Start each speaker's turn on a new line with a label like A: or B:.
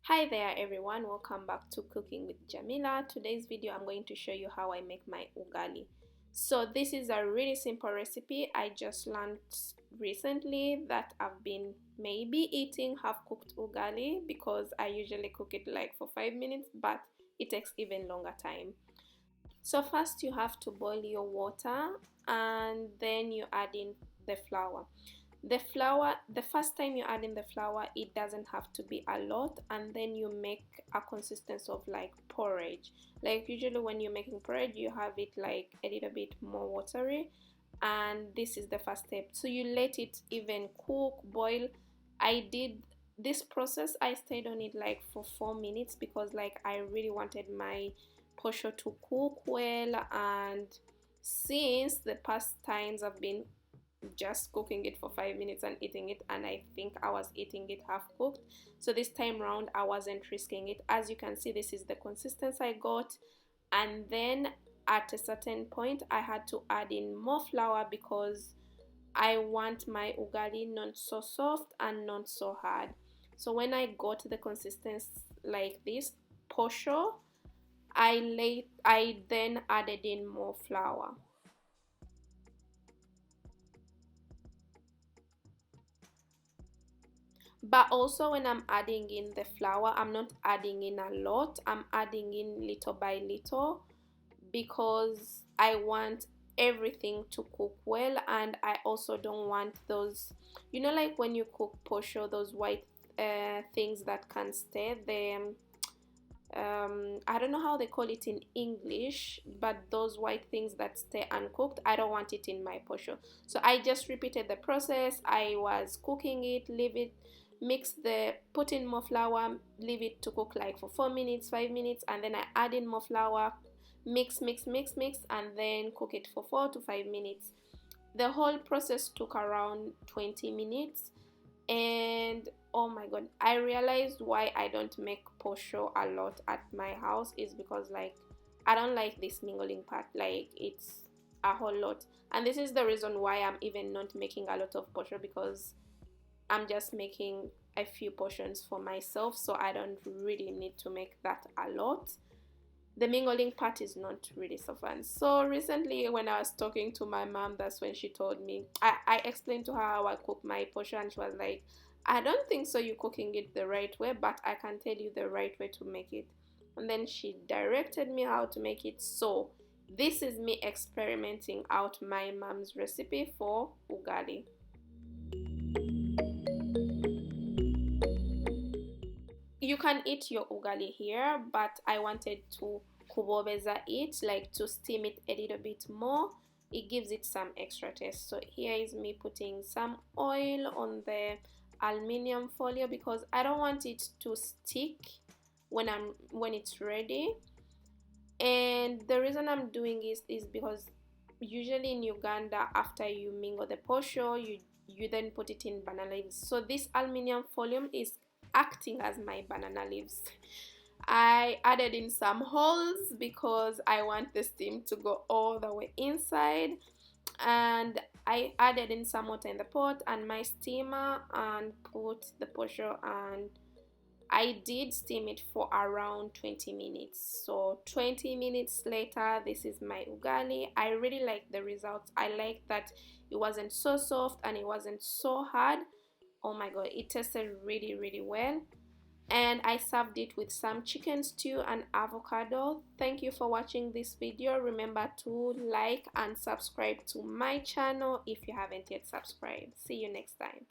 A: Hi there everyone, welcome back to Cooking with Jamila. Today's video I'm going to show you how I make my ugali. So this is a really simple recipe I just learned recently that I've been maybe eating half-cooked ugali because I usually cook it like for 5 minutes, but it takes even longer time. So first you have to boil your water and then you add in the flour. The first time you add in the flour, it doesn't have to be a lot, and then you make a consistency of like porridge. Like usually when you're making porridge, you have it like a little bit more watery, and this is the first step. So you let it even cook, boil. I did this process, I stayed on it like for 4 minutes because like I really wanted my posho to cook well, and since the past times I've been just cooking it for 5 minutes and eating it, and I think I was eating it half cooked, so this time round I wasn't risking it. As you can see, this is the consistency I got, and then at a certain point I had to add in more flour because I want my ugali not so soft and not so hard. So when I got the consistency like this posho, I then added in more flour. But also when I'm adding in the flour, I'm not adding in a lot, I'm adding in little by little because I want everything to cook well, and I also don't want those, you know, like when you cook posho, those white things that can stay, the I don't know how they call it in English, but those white things that stay uncooked, I don't want it in my posho. So I just repeated the process. I was cooking it, leave it, put in more flour, leave it to cook like for 4 minutes, 5 minutes, and then I add in more flour, mix, and then cook it for 4 to 5 minutes. The whole process took around 20 minutes, and oh my god, I realized why I don't make posho a lot at my house is because like I don't like this mingling part, like it's a whole lot, and this is the reason why I'm even not making a lot of posho, because I'm just making a few portions for myself, so I don't really need to make that a lot. The mingling part is not really so fun. So recently when I was talking to my mom, that's when she told me, I explained to her how I cook my posho, and she was like, I don't think so you're cooking it the right way, but I can tell you the right way to make it. And then she directed me how to make it. So this is me experimenting out my mom's recipe for ugali. You can eat your ugali here, but I wanted to kubobeza it, like to steam it a little bit more. It gives it some extra taste. So here is me putting some oil on the aluminium folio because I don't want it to stick when it's ready. And the reason I'm doing is because usually in Uganda, after you mingle the posho, you then put it in banana leaves. So this aluminium foil is acting as my banana leaves. I added in some holes because I want the steam to go all the way inside, and I added in some water in the pot and my steamer and put the posho, and I did steam it for around 20 minutes. So 20 minutes later, this is my ugali. I really like the results. I like that it wasn't so soft and it wasn't so hard. Oh my god, it tasted really well. And I served it with some chicken stew and avocado. Thank you for watching this video. Remember to like and subscribe to my channel if you haven't yet subscribed. See you next time.